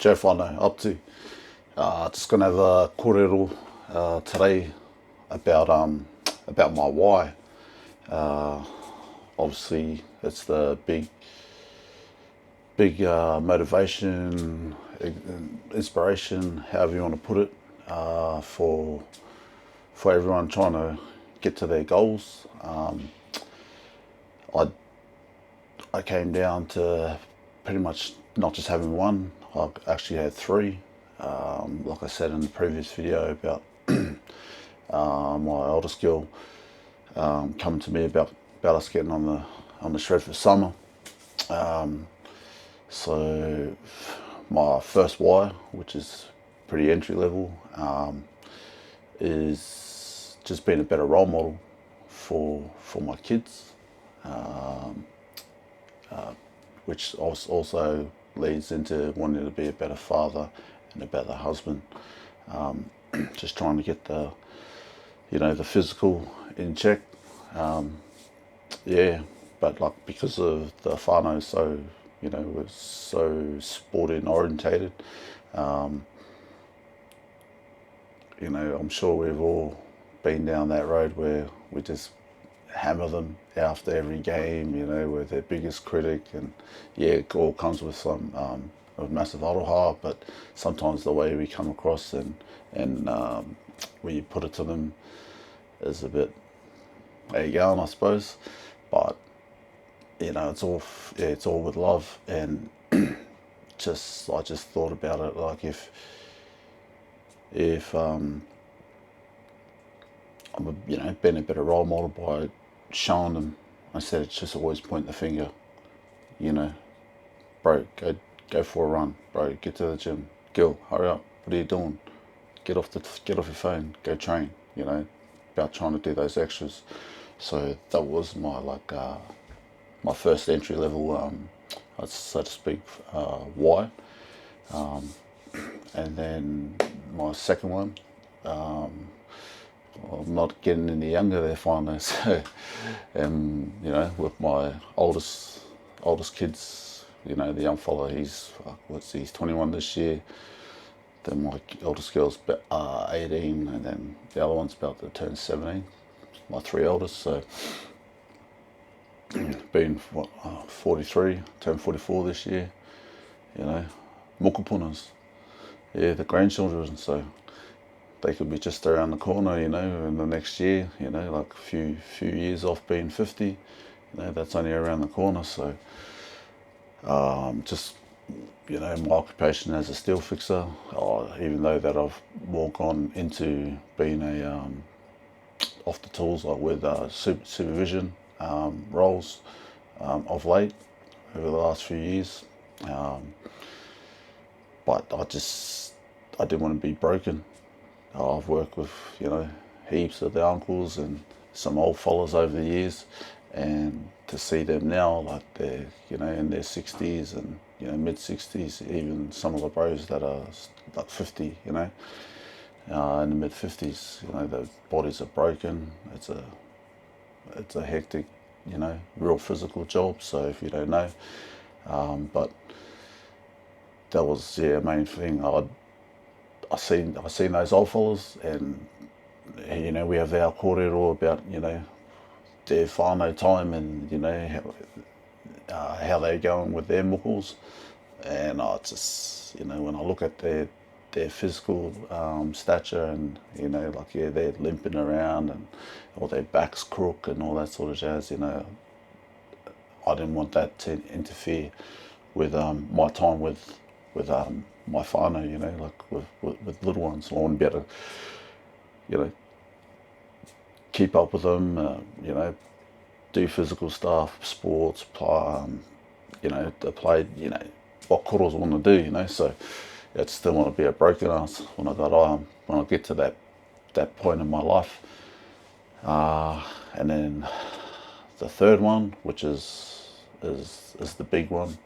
Joe whānau, up to. Just gonna have a kōrero today about my why. Obviously, it's the big motivation, inspiration, however you want to put it, for everyone trying to get to their goals. I came down to pretty much not just having one. I actually had three. Like I said in the previous video about my oldest girl coming to me about us getting on the shred for summer. So my first why, which is pretty entry level, is just being a better role model for my kids, which also leads into wanting to be a better father and a better husband. Just trying to get the physical in check. But like, because of the whānau was so sporting orientated, I'm sure we've all been down that road where we just hammer them after every game, we're their biggest critic, and it all comes with some a massive aroha, but sometimes the way we come across and when you put it to them is a bit, how you going, I suppose. But it's all with love, and I just thought about it, like if I'm being a better role model by showing them, instead of just always pointing the finger, bro, go for a run, bro, get to the gym, girl, hurry up, what are you doing, get off your phone, go train, about trying to do those extras. So that was my my first entry level, so to speak, why. And then my second one, I'm not getting any younger there finally, so with my oldest kids, the young fella, he's 21 this year. Then my oldest girl's 18, and then the other one's about to turn 17. My three eldest, so being 43, turned 44 this year, mokupunas, the grandchildren, so they could be just around the corner, in the next year, like a few years off being 50, that's only around the corner. So just my occupation as a steel fixer, even though that I've more gone into being a off the tools, like with supervision roles of late over the last few years, but I didn't want to be broken. I've worked with heaps of the uncles and some old fellas over the years, and to see them now, like they're in their 60s and mid 60s, even some of the bros that are like 50, in the mid 50s, their bodies are broken. It's a hectic, real physical job. So if you don't know, but that was a main thing. I seen those old fellas, and we have our kōrero about their whānau time, and how they're going with their mokos, and I just when I look at their physical stature, and they're limping around, and or their backs crook and all that sort of jazz, I didn't want that to interfere with my time with my whānau, like with little ones. I want to be able to keep up with them, do physical stuff, sports, play, what koros I want to do, so I still want to be a broken ass when I get to that point in my life. And then the third one, which is the big one,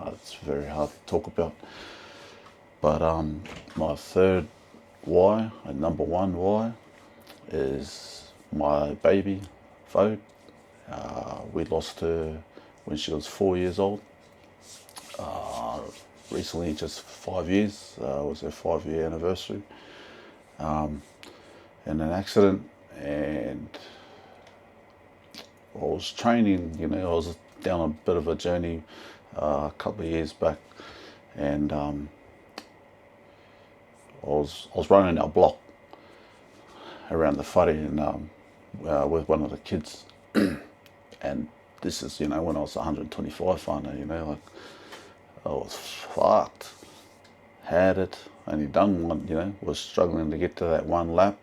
it's very hard to talk about, but my third why, and number one why, is my baby, Fode. We lost her when she was 4 years old. recently, just 5 years. It was their 5-year anniversary in an accident, and I was training. I was down a bit of a journey a couple of years back, and I was running our block around the whare and with one of the kids, and this is when I was 125 whānau, like I was fucked, had it, only done one, was struggling to get to that one lap,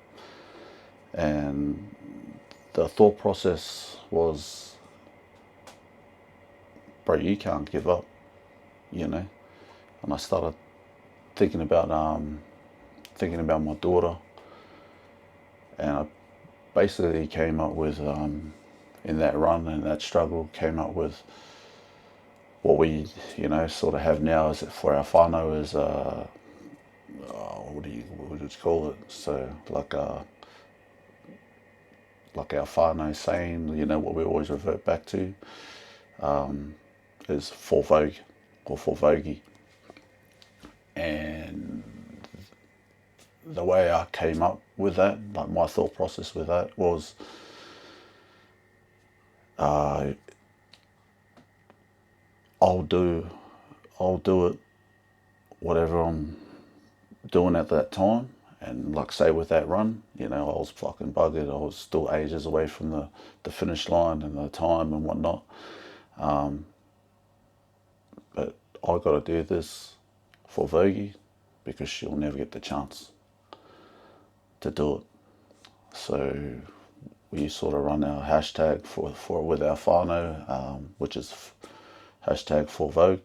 and the thought process was, bro, you can't give up, and I started thinking about my daughter, and I basically came up with in that run and that struggle, came up with what we sort of have now is for our whānau is what do you call it? So like our whānau saying, what we always revert back to, is for vogue or for vogie. And the way I came up with that, like my thought process with that was, I'll do it, whatever I'm doing at that time. And like say with that run, I was fucking buggered. I was still ages away from the finish line and the time and whatnot. But I got to do this for Vogie because she'll never get the chance to do it. So we sort of run our hashtag for with our whānau, which is hashtag for Vogie,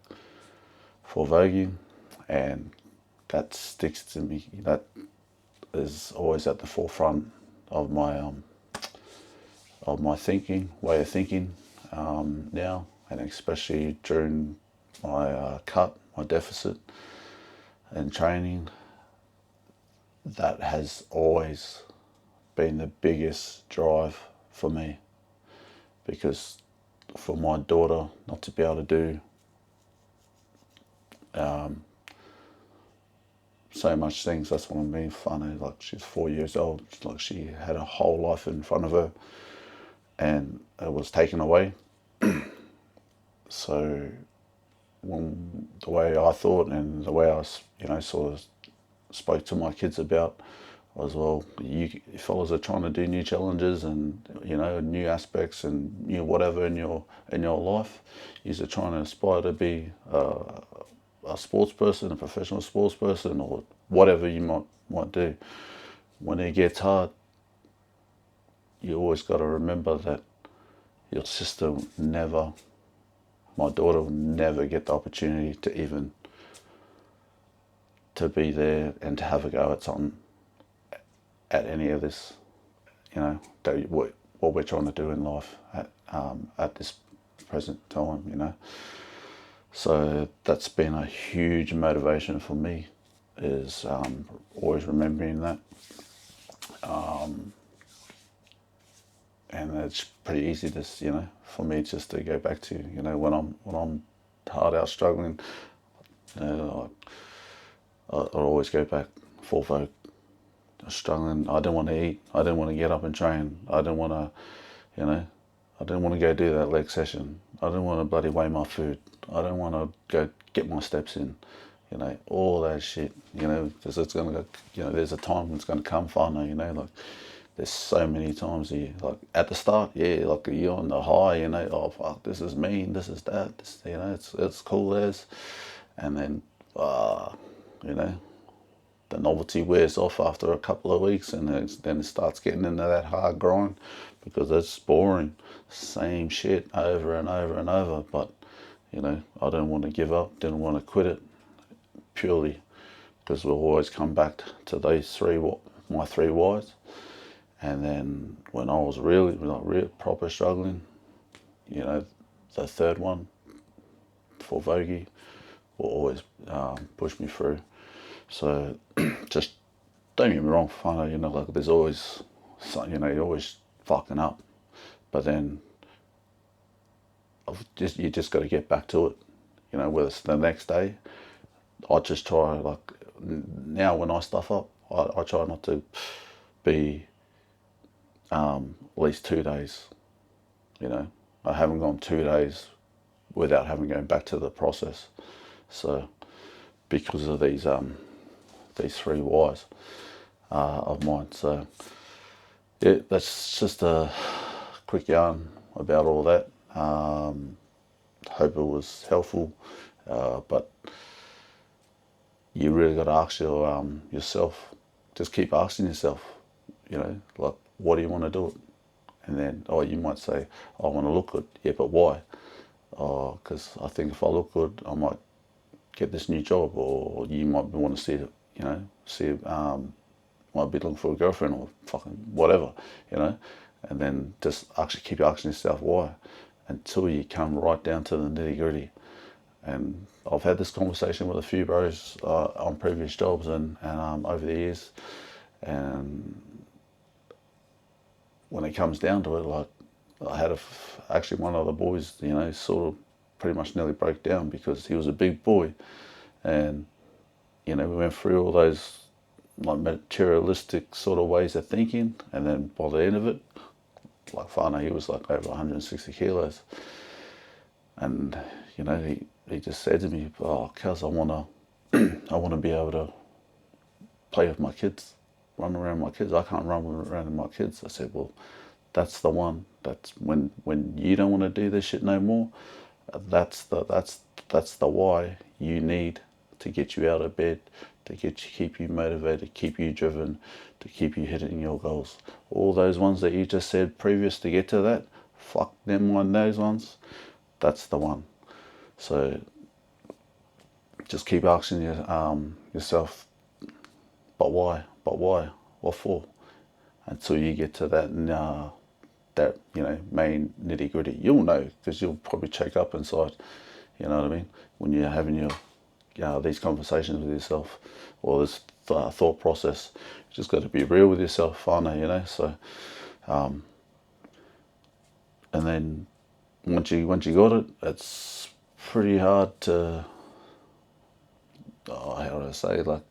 and that sticks to me. That is always at the forefront of my way of thinking now, and especially during my my deficit and training. That has always been the biggest drive for me, because for my daughter not to be able to do so much things, that's what I mean funny, like she's 4 years old, like she had a whole life in front of her and it was taken away. So the way I thought and the way I sort of spoke to my kids about was, well, you fellas are trying to do new challenges and new aspects and new whatever in your life. You're trying to aspire to be a sports person, a professional sports person, or whatever you might do. When it gets hard, you always got to remember that your sister my daughter will never get the opportunity to even to be there and to have a go at something, at any of this, what we're trying to do in life at this present time, So that's been a huge motivation for me, is always remembering that. And it's pretty easy to, for me just to go back to, when I'm hard out struggling, I'll always go back full vogue. Struggling, I didn't want to eat, I didn't want to get up and train, I didn't want to, I didn't want to go do that leg session, I didn't want to bloody weigh my food, I didn't want to go get my steps in, all that shit, because it's going to go, there's a time when it's going to come whānau, like there's so many times like at the start, yeah, like you're on the high, oh fuck, this is mean, this is that, this, it's cool as, and then, the novelty wears off after a couple of weeks, and then it starts getting into that hard grind because it's boring, same shit over and over and over. But I didn't want to give up, didn't want to quit it, purely because we'll always come back to those my three whys. And then when I was really proper struggling, the third one for Vogie will always push me through. So just don't get me wrong, whānau, like there's always, you're always fucking up, but then you just got to get back to it, whether it's the next day I just try, like, now when I stuff up, I try not to be at least 2 days, you know. I haven't gone 2 days without having gone back to the process. So because of these three whys of mine. So yeah, that's just a quick yarn about all that. Hope it was helpful, but you really got to ask yourself. Just keep asking yourself, you know, like, what do you want to do it? And then, you might say, I want to look good. Yeah, but why? Oh, because I think if I look good, I might get this new job, or you might want to might be looking for a girlfriend or fucking whatever, you know. And then just actually keep asking yourself why, until you come right down to the nitty gritty. And I've had this conversation with a few bros on previous jobs and over the years, and when it comes down to it, like, I had actually one of the boys, you know, sort of pretty much nearly broke down because he was a big boy, and you know, we went through all those like materialistic sort of ways of thinking, and then by the end of it, like, Fana, he was like over 160 kilos, and you know, he just said to me, "Oh, cuz, I wanna be able to play with my kids, run around with my kids. I can't run around with my kids." I said, "Well, that's the one. That's when you don't want to do this shit no more. That's the why you need to get you out of bed, to keep you motivated, keep you driven, to keep you hitting your goals. All those ones that you just said previous to get to that, fuck them on those ones. That's the one. So just keep asking yourself, but why? But why? What for? Until you get to that main nitty gritty. You'll know, because you'll probably check up inside. You know what I mean? When you're having these conversations with yourself, or this thought process, you just got to be real with yourself, Fana, you know. So, and then once you got it, it's pretty hard to, how do I say, like,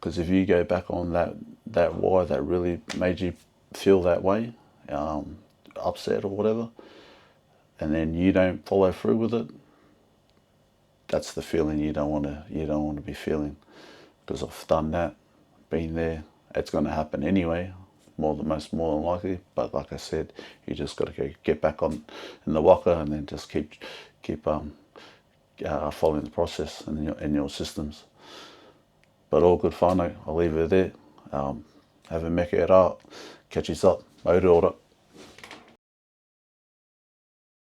because if you go back on that why that really made you feel that way, upset or whatever, and then you don't follow through with it, that's the feeling you don't want to be feeling. Because I've done that, been there. It's going to happen anyway, more than likely. But like I said, you just got to get back on in the walker, and then just keep following the process in your systems. But all good fun. I'll leave it there. Have a mecca it out. Catch you up. Motor order.